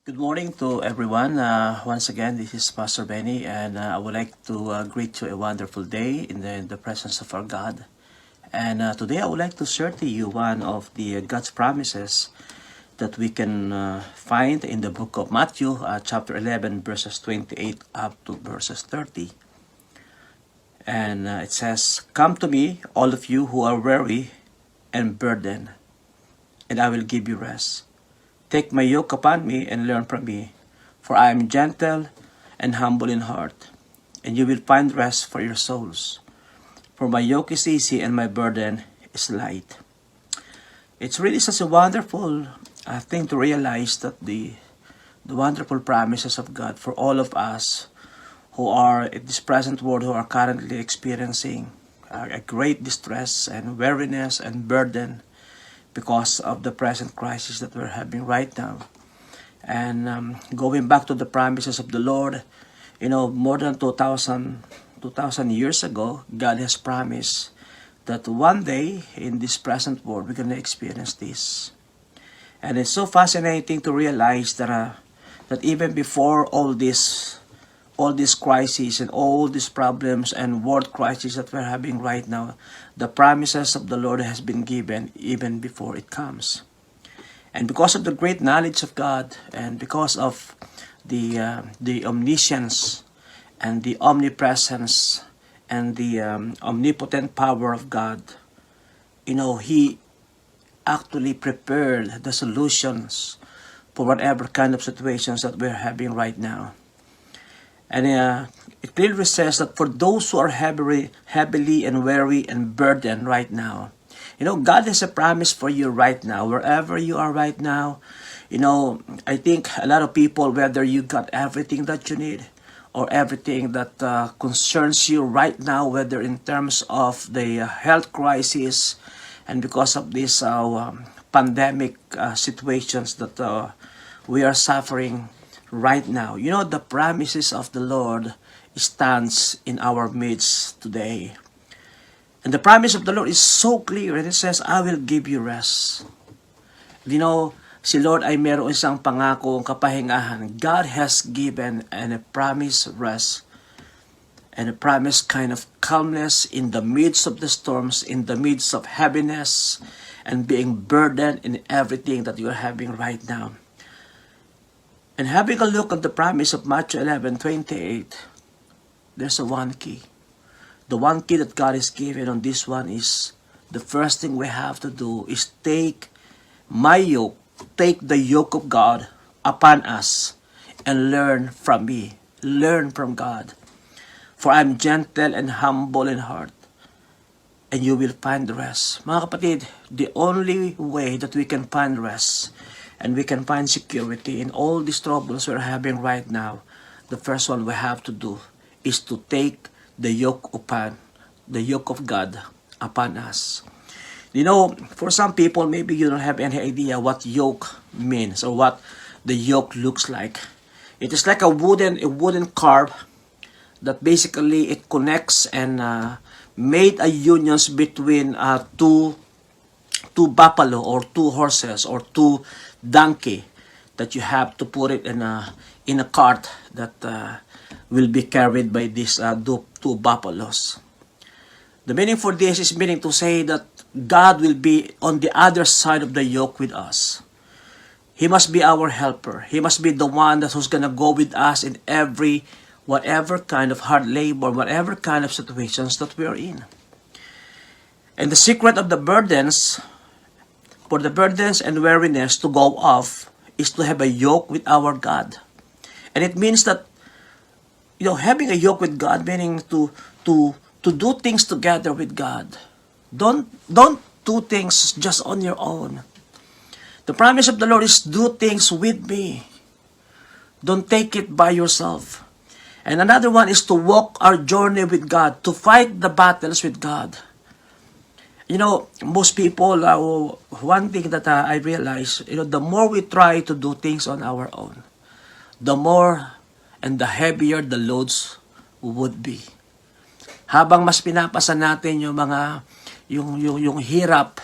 Good morning to everyone. Once again, this is Pastor Benee, and I would like to greet you a wonderful day in the presence of our God. And today, I would like to share to you one of the God's promises that we can find in the book of Matthew, chapter 11, verses 28 up to verses 30. And it says, "Come to me, all of you who are weary and burdened, and I will give you rest. Take my yoke upon me and learn from me, for I am gentle and humble in heart, and you will find rest for your souls. For my yoke is easy and my burden is light." It's really such a wonderful thing to realize that the wonderful promises of God for all of us who are in this present world, who are currently experiencing a great distress and weariness and burden because of the present crisis that we're having right now. And going back to the promises of the Lord, more than 2,000 years ago, God has promised that one day in this present world, we're going to experience this. And it's so fascinating to realize that even before all these crises and all these problems and world crises that we're having right now, the promises of the Lord has been given even before it comes. And because of the great knowledge of God, and because of the omniscience and the omnipresence and the omnipotent power of God, He actually prepared the solutions for whatever kind of situations that we're having right now. And it clearly says that for those who are heavily and weary and burdened right now, God has a promise for you right now, wherever you are right now. I think a lot of people, whether you got everything that you need or everything that concerns you right now, whether in terms of the health crisis and because of these pandemic situations that we are suffering right now, the promises of the Lord stands in our midst today. And the promise of the Lord is so clear, and it says, "I will give you rest." Si Lord ay meron isang pangako, kapahingahan. God has given and a promise rest and a promise kind of calmness in the midst of the storms, in the midst of heaviness and being burdened in everything that you are having right now. And having a look at the promise of Matthew 11:28, there's a one key. The one key that God is giving on this one is, the first thing we have to do is take the yoke of God upon us and learn from me. Learn from God. For I'm gentle and humble in heart, and you will find rest. Mga kapatid, the only way that we can find rest and we can find security in all these troubles we're having right now, the first one we have to do is to take the yoke of God upon us. For some people, maybe you don't have any idea what yoke means or what the yoke looks like. It is like a wooden carve that basically it connects and made a unions between two buffalo or two horses or two donkey, that you have to put it in a cart that will be carried by these two buffaloes. The meaning for this is meaning to say that God will be on the other side of the yoke with us. He must be our helper. He must be the one who's gonna go with us in whatever kind of hard labor, whatever kind of situations that we are in. And the secret of the burdens, for the burdens and weariness to go off, is to have a yoke with our God. And it means that, having a yoke with God, meaning to do things together with God. Don't do things just on your own. The promise of the Lord is, do things with me. Don't take it by yourself. And another one is to walk our journey with God, to fight the battles with God. Most people, one thing that I realize, the more we try to do things on our own, the more and the heavier the loads would be. Habang mas pinapasan natin yung hirap,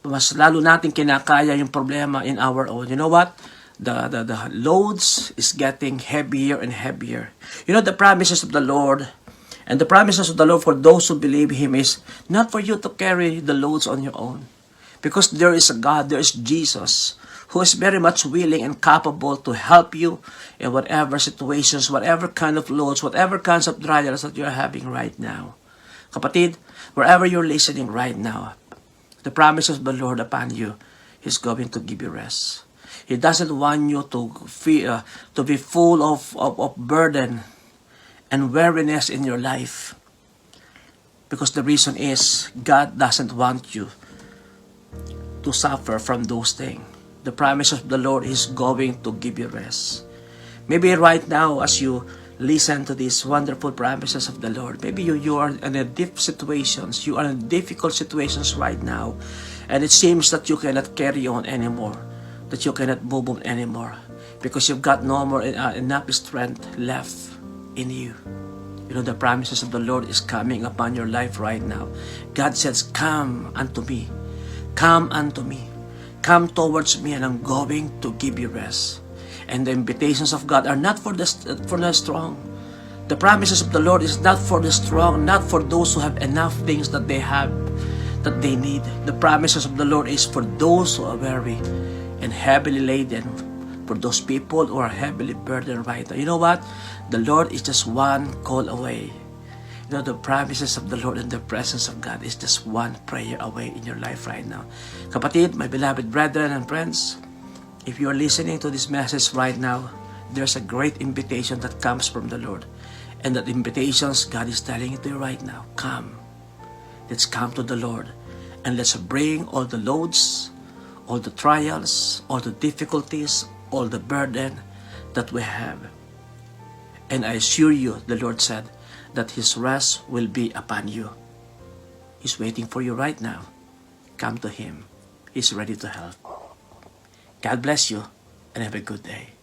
mas lalo natin kinakaya yung problema in our own. You know what? the loads is getting heavier and heavier. You know, the promises of the Lord, and the promises of the Lord for those who believe Him is not for you to carry the loads on your own. Because there is a God, there is Jesus, who is very much willing and capable to help you in whatever situations, whatever kind of loads, whatever kinds of trials that you're having right now. Kapatid, wherever you're listening right now, the promises of the Lord upon you, He's going to give you rest. He doesn't want you to be full of burden and weariness in your life. Because the reason is, God doesn't want you to suffer from those things. The promises of the Lord is going to give you rest. Maybe right now, as you listen to these wonderful promises of the Lord, maybe you are in a deep situations, you are in difficult situations right now, and it seems that you cannot carry on anymore, that you cannot move on anymore, because you've got no more enough strength left in you. You know, the promises of the Lord is coming upon your life right now. God says, come unto me. Come unto me. Come towards me, and I'm going to give you rest. And the invitations of God are not for the strong. The promises of the Lord is not for the strong, not for those who have enough things that they have, that they need. The promises of the Lord is for those who are weary and heavily laden, for those people who are heavily burdened right now. You know what? The Lord is just one call away. You know, the promises of the Lord and the presence of God is just one prayer away in your life right now. Kapatid, my beloved brethren and friends, if you are listening to this message right now, there's a great invitation that comes from the Lord. And that invitations God is telling you to you right now. Come. Let's come to the Lord. And let's bring all the loads, all the trials, all the difficulties, all the burden that we have. And I assure you, the Lord said, that His rest will be upon you. He's waiting for you right now. Come to Him. He's ready to help. God bless you, and have a good day.